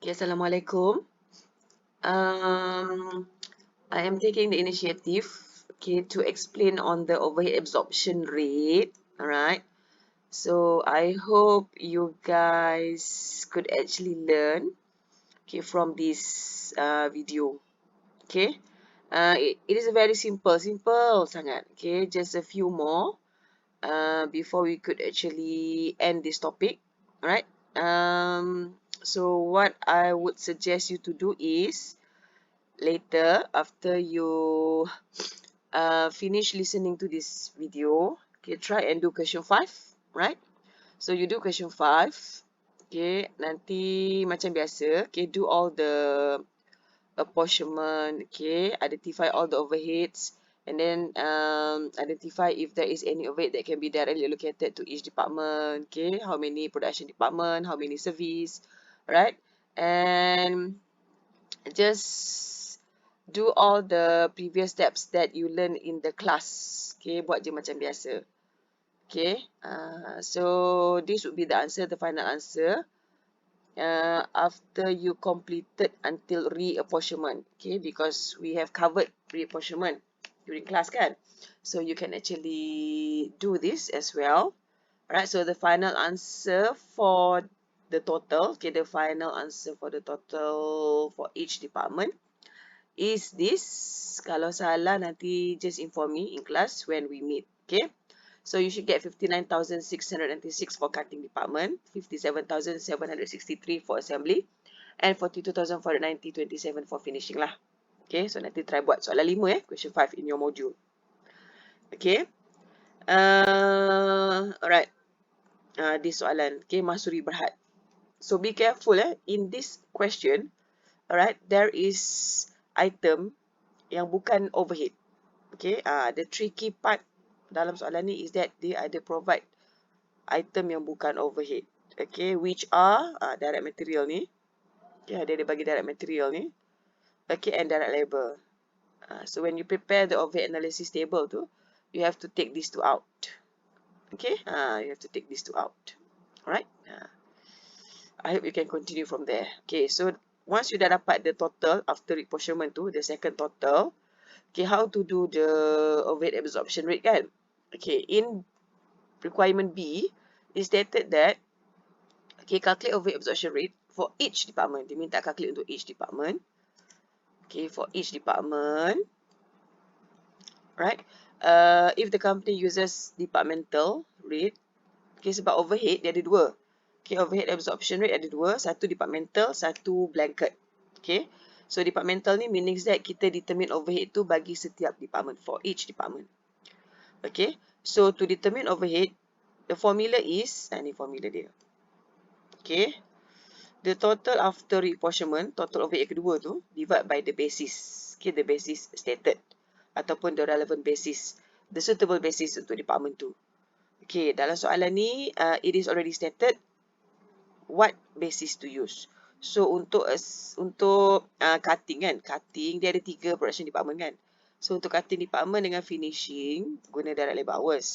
Okay, Assalamualaikum. Um, I am taking the initiative, okay, to explain on the overhead absorption rate. All right. So I hope you guys could actually learn, okay, from this video. Okay. It is a very simple sangat. Okay, just a few more before we could actually end this topic. All right. So what I would suggest you to do is later after you finish listening to this video, okay, try and do question 5, right? So you do question 5, okay, nanti macam biasa, okay, do all the apportionment, okay, identify all the overheads, and then identify if there is any overhead that can be directly allocated to each department, okay, how many production department, how many service, right? And just do all the previous steps that you learn in the class. Okay, buat je macam biasa. Okay, so this would be the answer, the final answer. After you completed until reapportionment. Okay, because we have covered reapportionment during class kan. So you can actually do this as well. Alright, so the final answer for the total, okay, the final answer for the total for each department is this. Kalau salah nanti just inform me in class when we meet. Okay. So you should get 59,696 for cutting department, 57,763 for assembly, and 42,490.27 for finishing lah. Okay, so nanti try buat soalan 5 question 5 in your module. Okay. Alright. This soalan. Okay, Masuri Berhad. So be careful in this question. Alright, there is item yang bukan overhead. Okay, the tricky part dalam soalan ni is that they ada provide item yang bukan overhead. Okay, which are direct material ni. Okay, dia bagi direct material ni. Okay, and direct labor. So when you prepare the overhead analysis table tu, you have to take these two out. Okay, you have to take these two out. Alright. I hope you can continue from there. Okay, so once you dah dapat the total after reapportionment tu, the second total, okay, how to do the overhead absorption rate kan? Okay, in requirement B, it stated that, okay, calculate overhead absorption rate for each department. Dia minta calculate untuk each department. Okay, for each department, right? If the company uses departmental rate, okay, sebab overhead dia ada dua. Okay, overhead absorption rate ada dua. Satu departmental, satu blanket. Okay, so departmental ni means that kita determine overhead tu bagi setiap department, for each department. Okay, so to determine overhead, the formula is, ni formula dia. Okay, the total after reapportionment, total overhead kedua tu, divide by the basis. Okay, the basis stated. Ataupun the relevant basis. The suitable basis untuk department tu. Okay, dalam soalan ni, it is already stated what basis to use. So, untuk cutting kan, cutting dia ada 3 production department kan. So, untuk cutting department dengan finishing, guna direct labor hours.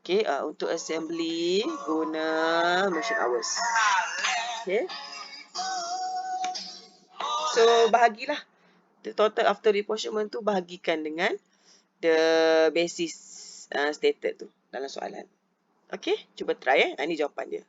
Okay, untuk assembly, guna machine hours. Okay. So, bahagilah. The total after reapportionment tu bahagikan dengan the basis stated tu dalam soalan. Okay, cuba try Ini jawapan dia.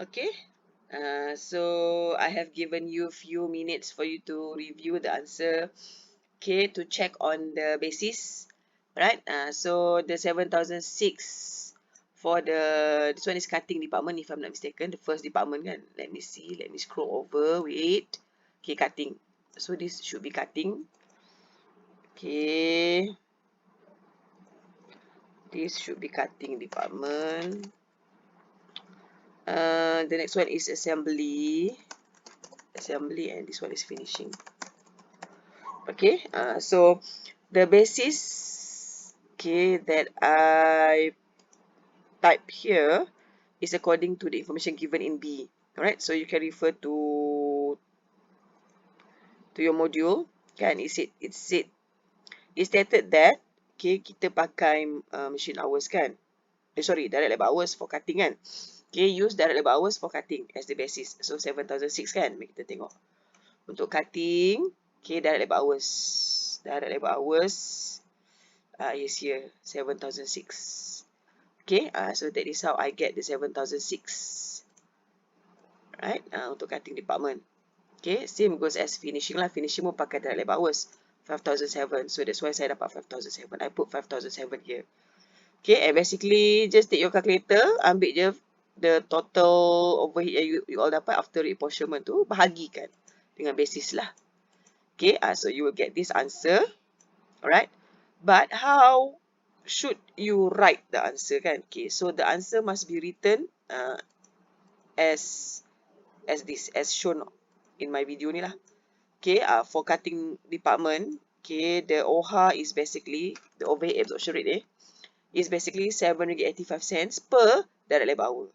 Okay. So I have given you a few minutes for you to review the answer. Okay, to check on the basis, right? So the 7,006 for this one is cutting department, if I'm not mistaken, the first department kan. Let me see, let me scroll over, wait. Okay, cutting. So this should be cutting. Okay, this should be cutting department. The next one is assembly, and this one is finishing. Okay, so the basis, okay, that I type here is according to the information given in B. Alright, so you can refer to your module. Kan, it stated that okay, kita pakai machine hours kan. Sorry, direct labor hours for cutting kan. Okay, use direct labor hours for cutting as the basis. So 7,006 kan. Mari kita tengok. Untuk cutting, okay, direct labor hours. Direct labor hours is here 7,006. Okay, so that is how I get the 7,006. Right, untuk cutting department. Okay, same goes as finishing lah. Finishing pun pakai direct labor hours 5,007. So that's why saya dapat 5,007. I put 5,007 here. Okay, and basically just take your calculator, ambil je the total overhead yang you all dapat after reapportionment tu, bahagikan dengan basis lah. Okay, so you will get this answer. Alright, but how should you write the answer kan? Okay, so the answer must be written as this, as shown in my video ni lah. Okay, for cutting department, okay, the Ohar is basically, the overhead absorption rate is basically 7.85 ringgit per direct labor hour.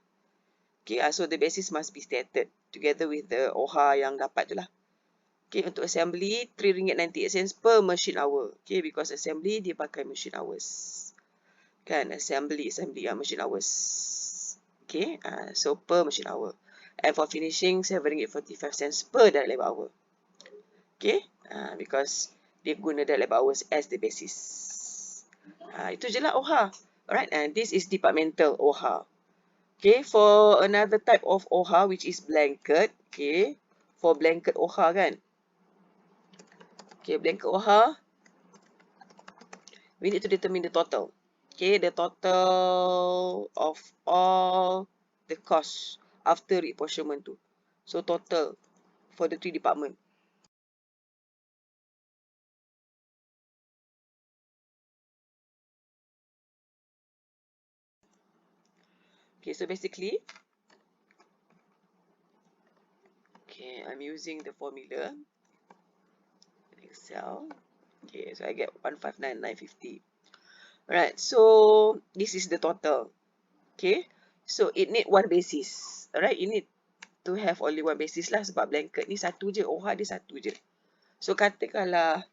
Okay, so the basis must be stated together with the Ohar yang dapat tu lah. Okay, untuk assembly, 3.98 ringgit per machine hour. Okay, because assembly dia pakai machine hours. Kan, assembly machine hours. Okay, so per machine hour. And for finishing, 7.45 ringgit per direct labor hour. Okay, because dia guna direct labor hours as the basis. Itu je lah Ohar. Alright, and this is departmental Ohar. Okay, for another type of Ohar which is blanket. Okay, for blanket Ohar kan. Okay, blanket Ohar, we need to determine the total. Okay, the total of all the costs after reapportionment tu. So total for the 3 department. Okay, so basically, okay, I'm using the formula Excel. Okay, so I get 159,950. Alright, so this is the total. Okay, so it need one basis. Alright, you need to have only one basis lah sebab blanket ni satu je, Ohar dia satu je. So katakanlah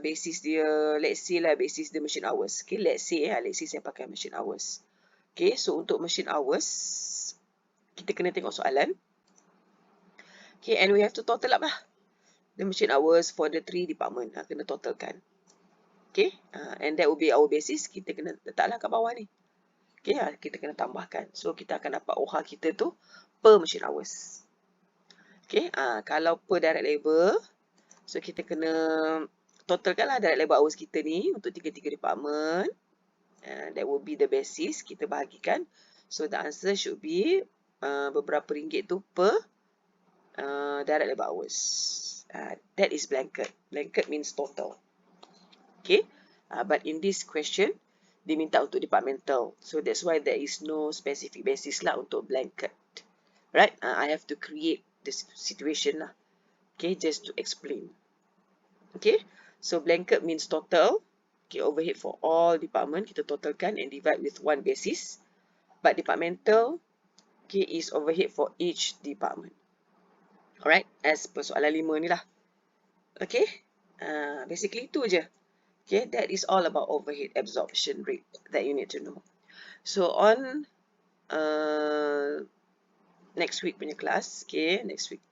basis dia, let's say lah basis the machine hours. Okay, let's say saya pakai machine hours. Okay, so untuk machine hours, kita kena tengok soalan. Okay, and we have to total up lah the machine hours for the 3 department. Kena totalkan. Okay, and that will be our basis. Kita kena letaklah kat bawah ni. Okay, kita kena tambahkan. So kita akan dapat Ohar kita tu per machine hours. Okay, kalau per direct labor, so kita kena totalkan lah direct labor hours kita ni untuk 3 department. That will be the basis. Kita bahagikan. So the answer should be beberapa ringgit tu per direct labor hours. That is blanket. Blanket means total. Okay, but in this question, diminta untuk departmental. So that's why there is no specific basis lah untuk blanket. Right? I have to create this situation lah. Okay, just to explain. Okay, so blanket means total. Okay, overhead for all department, kita totalkan and divide with one basis. But departmental, okay, is overhead for each department. Alright, as per soalan 5 ni lah. Okay, basically itu je. Okay, that is all about overhead absorption rate that you need to know. So on next week punya class, okay, next week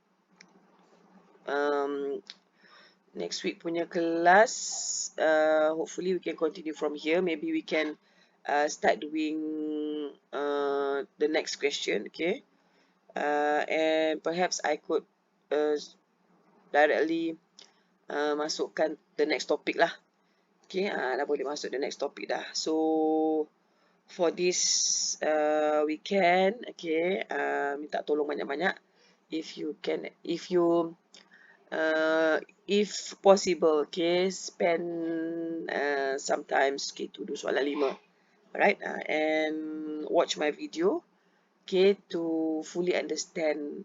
punya kelas, hopefully we can continue from here. Maybe we can start doing the next question. Okay, and perhaps I could directly masukkan the next topic lah. Okay, dah boleh masuk the next topic dah. So for this weekend, okay, minta tolong banyak-banyak. If you can, if possible, okay, spend sometimes, okay, to do soalan 5, alright, and watch my video, okay, to fully understand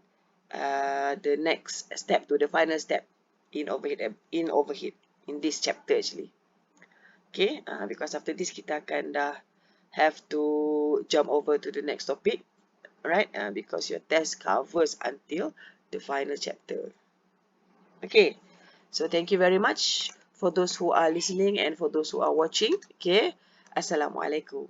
the next step, to the final step in overhead in this chapter actually. Okay, because after this kita akan dah have to jump over to the next topic, right? Because your test covers until the final chapter. Okay, so thank you very much for those who are listening and for those who are watching. Okay, Assalamualaikum.